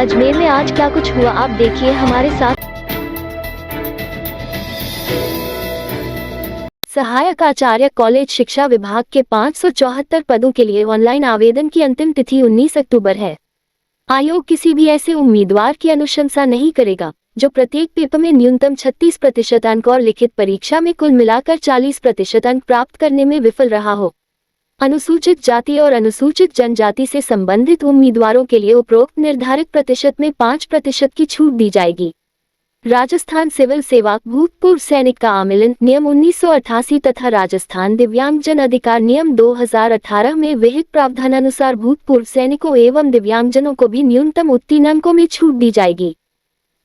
अजमेर में आज क्या कुछ हुआ आप देखिए हमारे साथ। सहायक आचार्य कॉलेज शिक्षा विभाग के 574 पदों के लिए ऑनलाइन आवेदन की अंतिम तिथि 19 अक्टूबर है। आयोग किसी भी ऐसे उम्मीदवार की अनुशंसा नहीं करेगा जो प्रत्येक पेपर में न्यूनतम 36% अंक और लिखित परीक्षा में कुल मिलाकर 40% अंक प्राप्त करने में विफल रहा हो। अनुसूचित जाति और अनुसूचित जनजाति से संबंधित उम्मीदवारों के लिए उपरोक्त निर्धारित प्रतिशत में 5% की छूट दी जाएगी। राजस्थान सिविल सेवा भूतपूर्व सैनिक का आमिलन नियम 1988 तथा राजस्थान दिव्यांगजन अधिकार नियम 2018 में विहित प्रावधानानुसार भूतपूर्व सैनिकों एवं दिव्यांगजनों को भी न्यूनतम उत्तीर्ण अंकों में छूट दी जाएगी।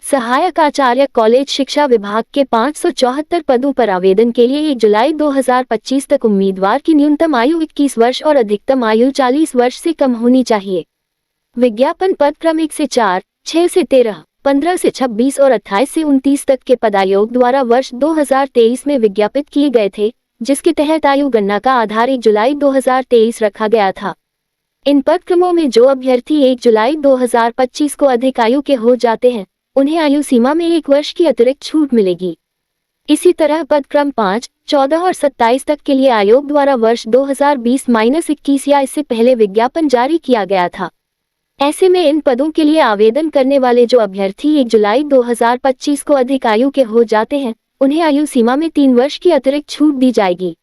सहायक आचार्य कॉलेज शिक्षा विभाग के 574 पदों पर आवेदन के लिए 1 जुलाई 2025 तक उम्मीदवार की न्यूनतम आयु 21 वर्ष और अधिकतम आयु 40 वर्ष से कम होनी चाहिए। विज्ञापन पद क्रम 1 से 4, 6 से 13, 15 से 26 और 28 से 29 तक के पद आयोग द्वारा वर्ष 2023 में विज्ञापित किए गए थे, जिसके तहत आयु गणना का आधार 1 जुलाई 2023 रखा गया था। इन पद क्रमों में जो अभ्यर्थी 1 जुलाई 2025 को अधिक आयु के हो जाते हैं, उन्हें आयु सीमा में 1 वर्ष की अतिरिक्त छूट मिलेगी। इसी तरह पद क्रम 5, 14 और 27 तक के लिए आयोग द्वारा वर्ष 2020-21 या इससे पहले विज्ञापन जारी किया गया था। ऐसे में इन पदों के लिए आवेदन करने वाले जो अभ्यर्थी 1 जुलाई 2025 को अधिक आयु के हो जाते हैं, उन्हें आयु सीमा में 3 वर्ष की अतिरिक्त छूट दी जाएगी।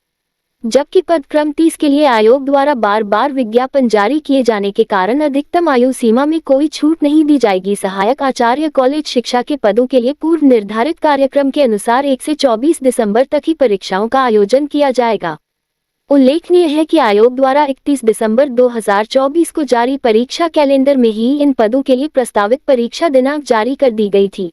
जबकि पद क्रम 30 के लिए आयोग द्वारा बार बार विज्ञापन जारी किए जाने के कारण अधिकतम आयु सीमा में कोई छूट नहीं दी जाएगी। सहायक आचार्य कॉलेज शिक्षा के पदों के लिए पूर्व निर्धारित कार्यक्रम के अनुसार 1 से 24 दिसंबर तक ही परीक्षाओं का आयोजन किया जाएगा। उल्लेखनीय है कि आयोग द्वारा 31 दिसंबर 2024 को जारी परीक्षा कैलेंडर में ही इन पदों के लिए प्रस्तावित परीक्षा दिनांक जारी कर दी गई थी।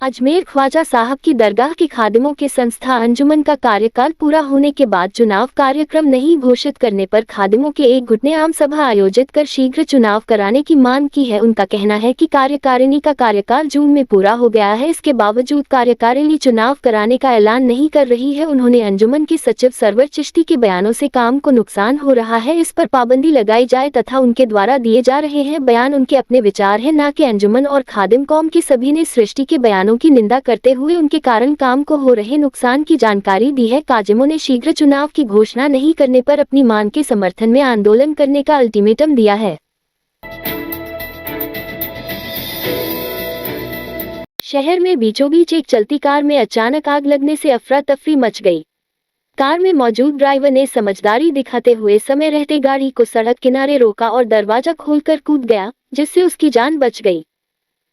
अजमेर ख्वाजा साहब की दरगाह के खादिमों के संस्था अंजुमन का कार्यकाल पूरा होने के बाद चुनाव कार्यक्रम नहीं घोषित करने पर खादिमों के एक गुट ने आम सभा आयोजित कर शीघ्र चुनाव कराने की मांग की है। उनका कहना है कि कार्यकारिणी का कार्यकाल जून में पूरा हो गया है, इसके बावजूद कार्यकारिणी चुनाव कराने का ऐलान नहीं कर रही है। उन्होंने अंजुमन के सचिव सरवर चिश्ती के बयानों से काम को नुकसान हो रहा है, इस पर पाबंदी लगाई जाए तथा उनके द्वारा दिए जा रहे हैं बयान उनके अपने विचार है, न कि अंजुमन और खादिम कौम के सभी ने सृष्टि के बयानों की निंदा करते हुए उनके कारण काम को हो रहे नुकसान की जानकारी दी है। काजिमों ने शीघ्र चुनाव की घोषणा नहीं करने पर अपनी मांग के समर्थन में आंदोलन करने का अल्टीमेटम दिया है। शहर में बीचों बीच एक चलती कार में अचानक आग लगने से अफरा तफरी मच गई। कार में मौजूद ड्राइवर ने समझदारी दिखाते हुए समय रहते गाड़ी को सड़क किनारे रोका और दरवाजा खोलकर कूद गया, जिससे उसकी जान बच गई।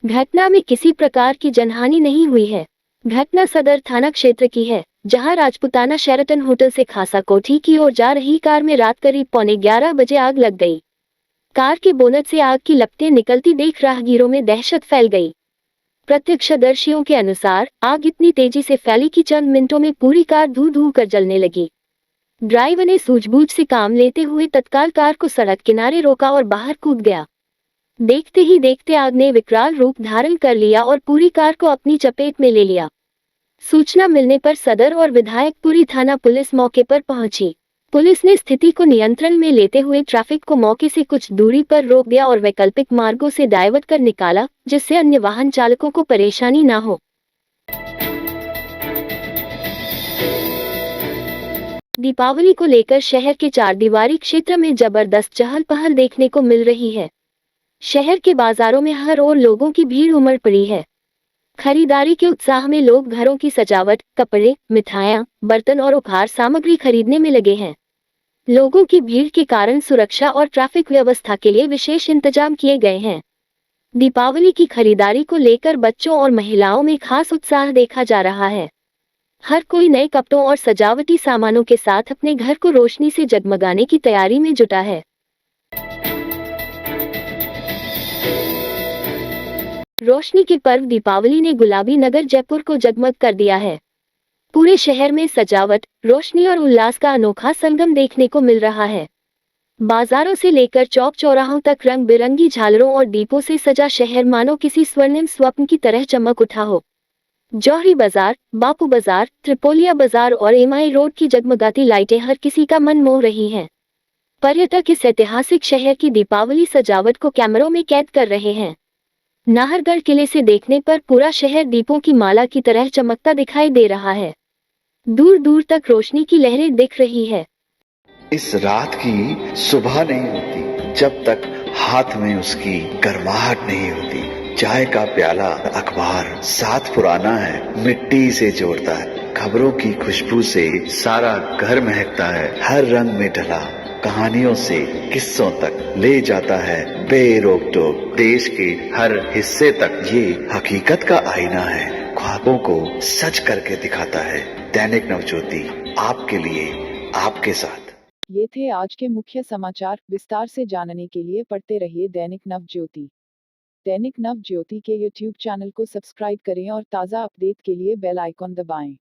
घटना में किसी प्रकार की जनहानि नहीं हुई है। घटना सदर थाना क्षेत्र की है, जहां राजपुताना शेरटन होटल से खासा कोठी की ओर जा रही कार में रात करीब 11:15 बजे आग लग गई। कार के बोनट से आग की लपटें निकलती देख राहगीरों में दहशत फैल गई। प्रत्यक्षदर्शियों के अनुसार आग इतनी तेजी से फैली कि चंद मिनटों में पूरी कार धू धू कर जलने लगी। ड्राइवर ने सूझबूझ से काम लेते हुए तत्काल कार को सड़क किनारे रोका और बाहर कूद गया। देखते ही देखते आग ने विकराल रूप धारण कर लिया और पूरी कार को अपनी चपेट में ले लिया। सूचना मिलने पर सदर और विधायकपुरी थाना पुलिस मौके पर पहुंची। पुलिस ने स्थिति को नियंत्रण में लेते हुए ट्रैफिक को मौके से कुछ दूरी पर रोक दिया और वैकल्पिक मार्गों से डायवर्ट कर निकाला, जिससे अन्य वाहन चालकों को परेशानी न हो। दीपावली को लेकर शहर के चारदीवारी क्षेत्र में जबरदस्त चहल पहल देखने को मिल रही है। शहर के बाजारों में हर ओर लोगों की भीड़ उमड़ पड़ी है। खरीदारी के उत्साह में लोग घरों की सजावट, कपड़े, मिठाइयां, बर्तन और उपहार सामग्री खरीदने में लगे हैं। लोगों की भीड़ के कारण सुरक्षा और ट्रैफिक व्यवस्था के लिए विशेष इंतजाम किए गए हैं। दीपावली की खरीदारी को लेकर बच्चों और महिलाओं में खास उत्साह देखा जा रहा है। हर कोई नए कपड़ों और सजावटी सामानों के साथ अपने घर को रोशनी से जगमगाने की तैयारी में जुटा है। रोशनी के पर्व दीपावली ने गुलाबी नगर जयपुर को जगमग कर दिया है। पूरे शहर में सजावट, रोशनी और उल्लास का अनोखा संगम देखने को मिल रहा है। बाजारों से लेकर चौक चौराहों तक रंग बिरंगी झालरों और दीपों से सजा शहर मानो किसी स्वर्णिम स्वप्न की तरह चमक उठा हो। जौहरी बाजार, बापू बाजार, त्रिपोलिया बाजार और एमआई रोड की जगमगाती लाइटें हर किसी का मन मोह रही हैं। पर्यटक इस ऐतिहासिक शहर की दीपावली सजावट को कैमरों में कैद कर रहे हैं। नाहरगढ़ किले से देखने पर पूरा शहर दीपों की माला की तरह चमकता दिखाई दे रहा है। दूर दूर तक रोशनी की लहरें दिख रही है। इस रात की सुबह नहीं होती जब तक हाथ में उसकी गर्माहट नहीं होती। चाय का प्याला, अखबार साथ पुराना है, मिट्टी से जोड़ता है। खबरों की खुशबू से सारा घर महकता है। हर रंग में ढला कहानियों से किस्सों तक ले जाता है बेरोक टोक। देश के हर हिस्से तक ये हकीकत का आईना है, ख्वाबों को सच करके दिखाता है। दैनिक नवज्योति, आपके लिए, आपके साथ। ये थे आज के मुख्य समाचार। विस्तार से जानने के लिए पढ़ते रहिए दैनिक नवज्योति। दैनिक नवज्योति के YouTube चैनल को सब्सक्राइब करें और ताज़ा अपडेट के लिए बेल आइकॉन दबाएं।